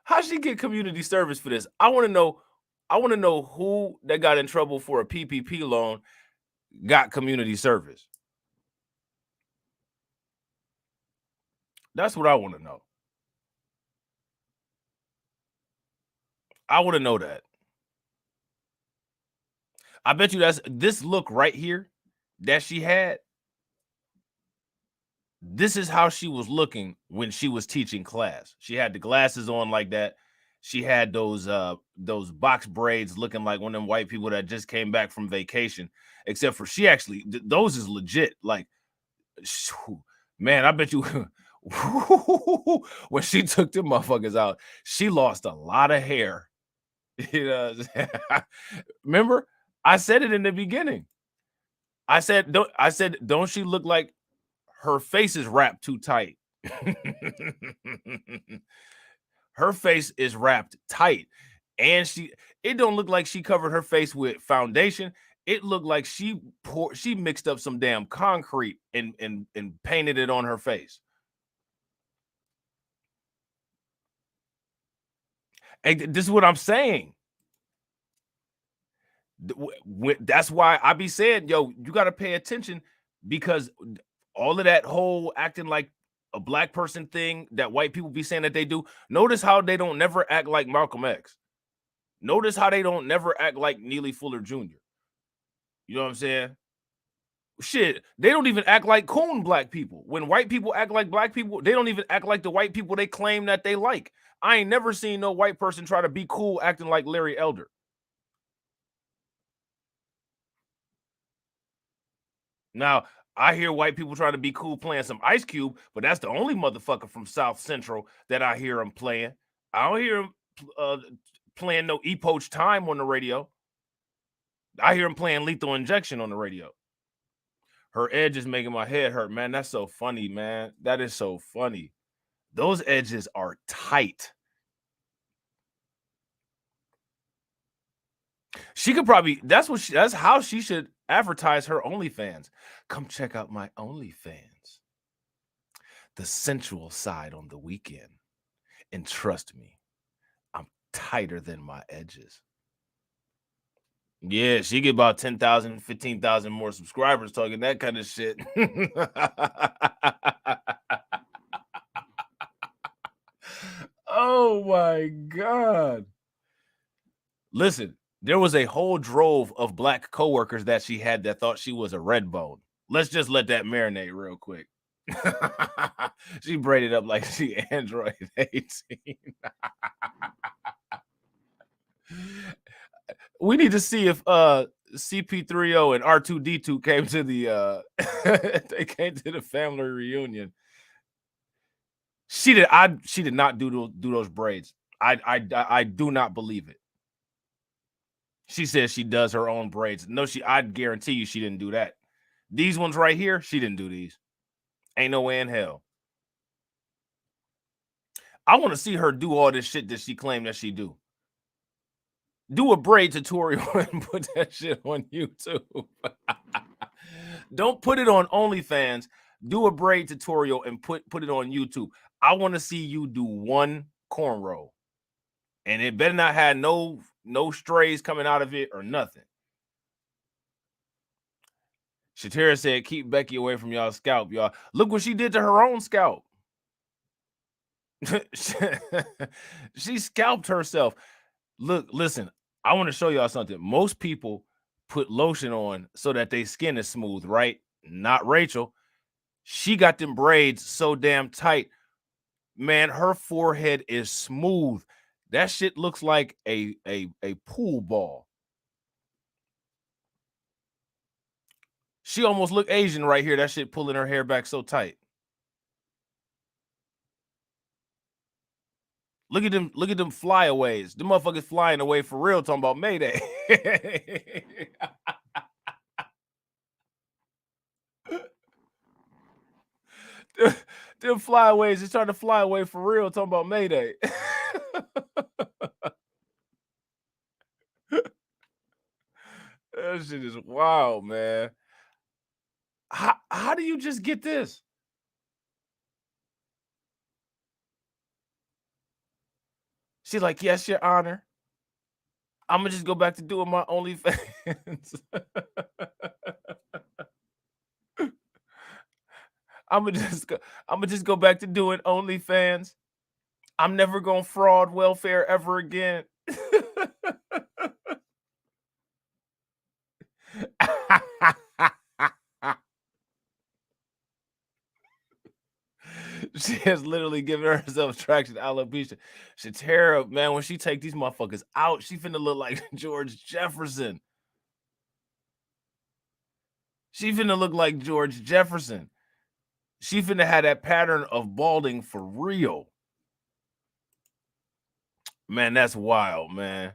A: How she get community service for this? I want to know. I want to know who that got in trouble for a PPP loan got community service. That's what I want to know. I want to know that. I bet you that's this look right here that she had. This is how she was looking when she was teaching class. She had the glasses on like that. She had those box braids looking like one of them white people that just came back from vacation. Except for she actually those is legit. Like, man, I bet you when she took them motherfuckers out, she lost a lot of hair. You know, remember I said it in the beginning. I said, don't she look like her face is wrapped too tight? Her face is wrapped tight. And it don't look like she covered her face with foundation. It looked like she mixed up some damn concrete and painted it on her face. And this is what I'm saying. That's why I be saying, yo, you got to pay attention, because all of that whole acting like a black person thing that white people be saying that they do. Notice how they don't never act like Malcolm X. Notice how they don't never act like Neely Fuller Jr. You know what I'm saying? Shit, they don't even act like coon black people. When white people act like black people, they don't even act like the white people they claim that they like. I ain't never seen no white person try to be cool acting like Larry Elder. Now, I hear white people trying to be cool playing some Ice Cube, but that's the only motherfucker from South Central that I hear him playing. I don't hear him playing no Epoch Time on the radio. I hear him playing Lethal Injection on the radio. Her edge is making my head hurt, man. That's so funny, man. That is so funny. Those edges are tight. She could probably, that's how she should advertise her OnlyFans. Come check out my OnlyFans. The sensual side on the weekend. And trust me, I'm tighter than my edges. Yeah, she get about 10,000, 15,000 more subscribers talking that kind of shit. Oh my God. Listen, there was a whole drove of black coworkers that she had that thought she was a red bone. Let's just let that marinate real quick. She braided up like she Android 18. We need to see if CP30 and R2D2 came to the they came to the family reunion. She did not do those braids. I do not believe it. She says she does her own braids. No, I guarantee you she didn't do that. These ones right here, she didn't do these. Ain't no way in hell. I want to see her do all this shit that she claimed that she do. Do a braid tutorial and put that shit on YouTube. Don't put it on OnlyFans. Do a braid tutorial and put it on YouTube. I want to see you do one cornrow. And it better not have no strays coming out of it or nothing. Shatera said, keep Becky away from y'all scalp, y'all. Look what she did to her own scalp. She scalped herself. Look, listen, I want to show y'all something. Most people put lotion on so that their skin is smooth, right? Not Rachel. She got them braids so damn tight. Man, her forehead is smooth. That shit looks like a pool ball. She almost look Asian right here. That shit pulling her hair back so tight. Look at them flyaways. The motherfuckers flying away for real, talking about Mayday. Them flyaways is trying to fly away for real, talking about Mayday. That shit is wild, man. How do you just get this? She's like, yes, Your Honor. I'm gonna just go back to doing my OnlyFans. I'm gonna just go back to doing OnlyFans. I'm never gonna fraud welfare ever again. She has literally given herself traction to alopecia. Shatera, man, when she take these motherfuckers out, she finna look like George Jefferson. She finna look like George Jefferson. She finna have that pattern of balding for real. Man, that's wild, man.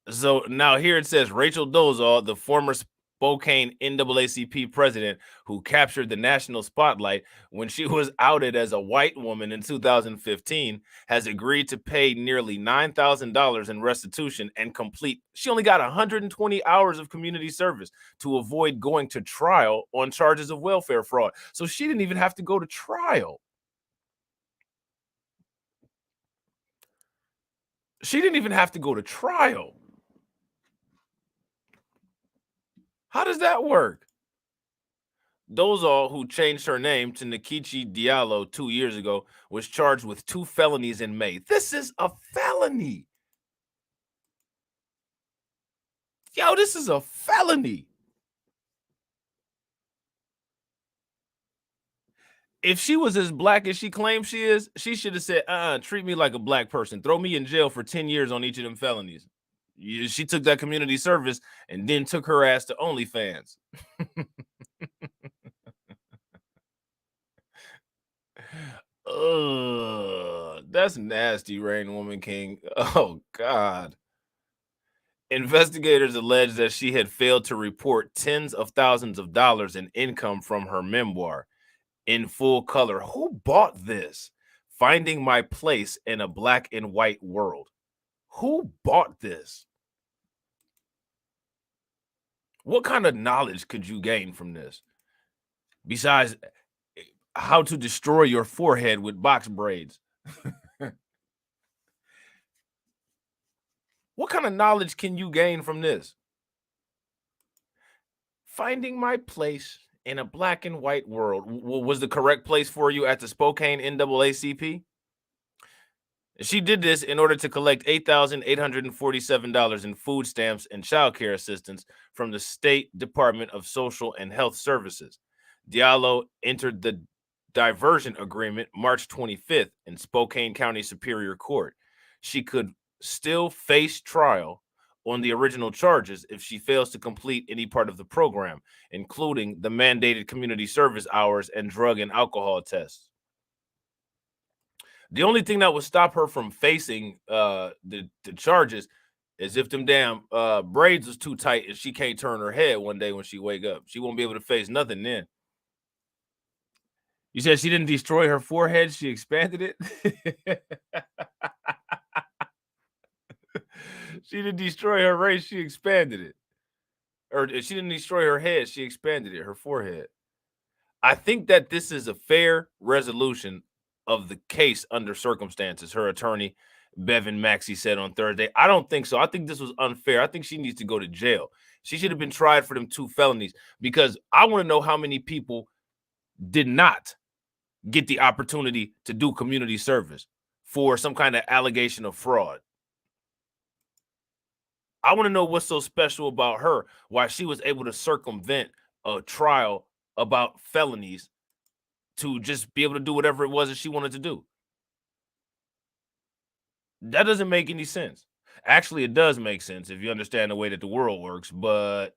A: So now here it says Rachel Dolezal, the former Spokane NAACP president who captured the national spotlight when she was outed as a white woman in 2015, has agreed to pay nearly $9,000 in restitution and complete. She only got 120 hours of community service to avoid going to trial on charges of welfare fraud. So she didn't even have to go to trial. She didn't even have to go to trial. How does that work? Dolezal, who changed her name to Nikichi Diallo 2 years ago, was charged with 2 felonies in May. This is a felony. Yo, this is a felony. If she was as black as she claims she is, she should have said, treat me like a black person. Throw me in jail for 10 years on each of them felonies. She took that community service and then took her ass to OnlyFans. Ugh, that's nasty, Rain Woman King. Oh, God. Investigators allege that she had failed to report tens of thousands of dollars in income from her memoir, In Full Color. Who bought this? Finding My Place in a Black and White World. Who bought this? What kind of knowledge could you gain from this? Besides how to destroy your forehead with box braids. What kind of knowledge can you gain from this? Finding My Place in a Black and White World. Was the correct place for you at the Spokane NAACP? She did this in order to collect $8,847 in food stamps and child care assistance from the State Department of Social and Health Services. Diallo entered the diversion agreement March 25th in Spokane County Superior Court. She could still face trial on the original charges if she fails to complete any part of the program, including the mandated community service hours and drug and alcohol tests. The only thing that would stop her from facing the charges is if them damn braids was too tight and she can't turn her head one day when she wake up. She won't be able to face nothing then. You said she didn't destroy her forehead, she expanded it? She didn't destroy her race, she expanded it. Or she didn't destroy her head, she expanded it, her forehead. I think that this is a fair resolution of the case under circumstances, her attorney, Bevan Maxey, said on Thursday. I don't think so. I think this was unfair. I think she needs to go to jail. She should have been tried for them 2 felonies because I want to know how many people did not get the opportunity to do community service for some kind of allegation of fraud. I want to know what's so special about her, why she was able to circumvent a trial about felonies to just be able to do whatever it was that she wanted to do. That doesn't make any sense. Actually, it does make sense if you understand the way that the world works, but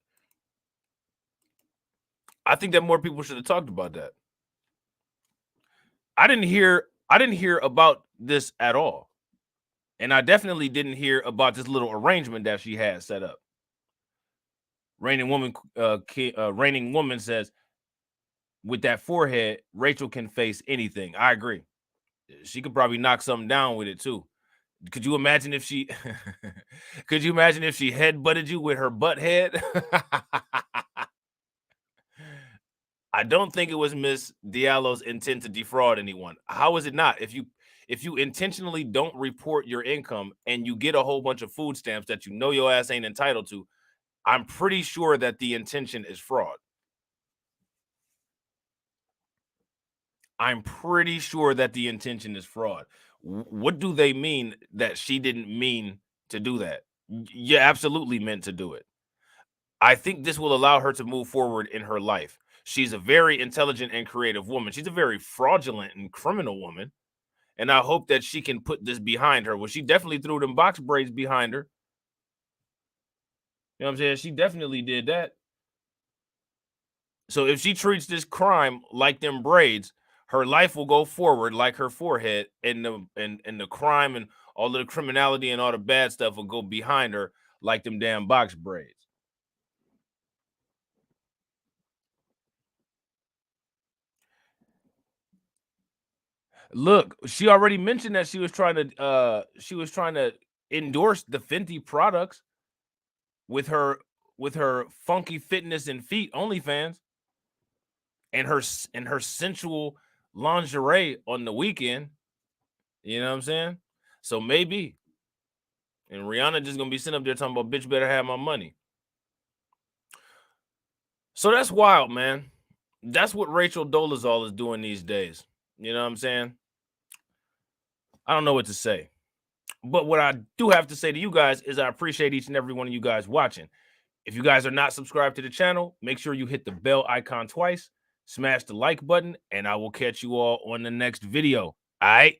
A: I think that more people should have talked about that. I didn't hear about this at all. And I definitely didn't hear about this little arrangement that she had set up. Reigning Woman says, with that forehead, Rachel can face anything. I agree. She could probably knock something down with it too. Could you imagine if she could you imagine if she head butted you with her butt head? I don't think it was Miss Diallo's intent to defraud anyone. How is it not? If you intentionally don't report your income and you get a whole bunch of food stamps that you know your ass ain't entitled to, I'm pretty sure that the intention is fraud. I'm pretty sure that the intention is fraud. What do they mean that she didn't mean to do that? You absolutely meant to do it. I think this will allow her to move forward in her life. She's a very intelligent and creative woman. She's a very fraudulent and criminal woman. And I hope that she can put this behind her. Well, she definitely threw them box braids behind her. You know what I'm saying? She definitely did that. So if she treats this crime like them braids, her life will go forward like her forehead, and the crime and all of the criminality and all the bad stuff will go behind her like them damn box braids. Look, she already mentioned that she was trying to endorse the Fenty products with her funky fitness and feet OnlyFans and her sensual lingerie on the weekend. You know what I'm saying? So maybe. And Rihanna just gonna be sitting up there talking about bitch better have my money. So that's wild, man. That's what Rachel Dolezal is doing these days. You know what I'm saying? I don't know what to say. But what I do have to say to you guys is I appreciate each and every one of you guys watching. If you guys are not subscribed to the channel, make sure you hit the bell icon twice, smash the like button, and I will catch you all on the next video. All right?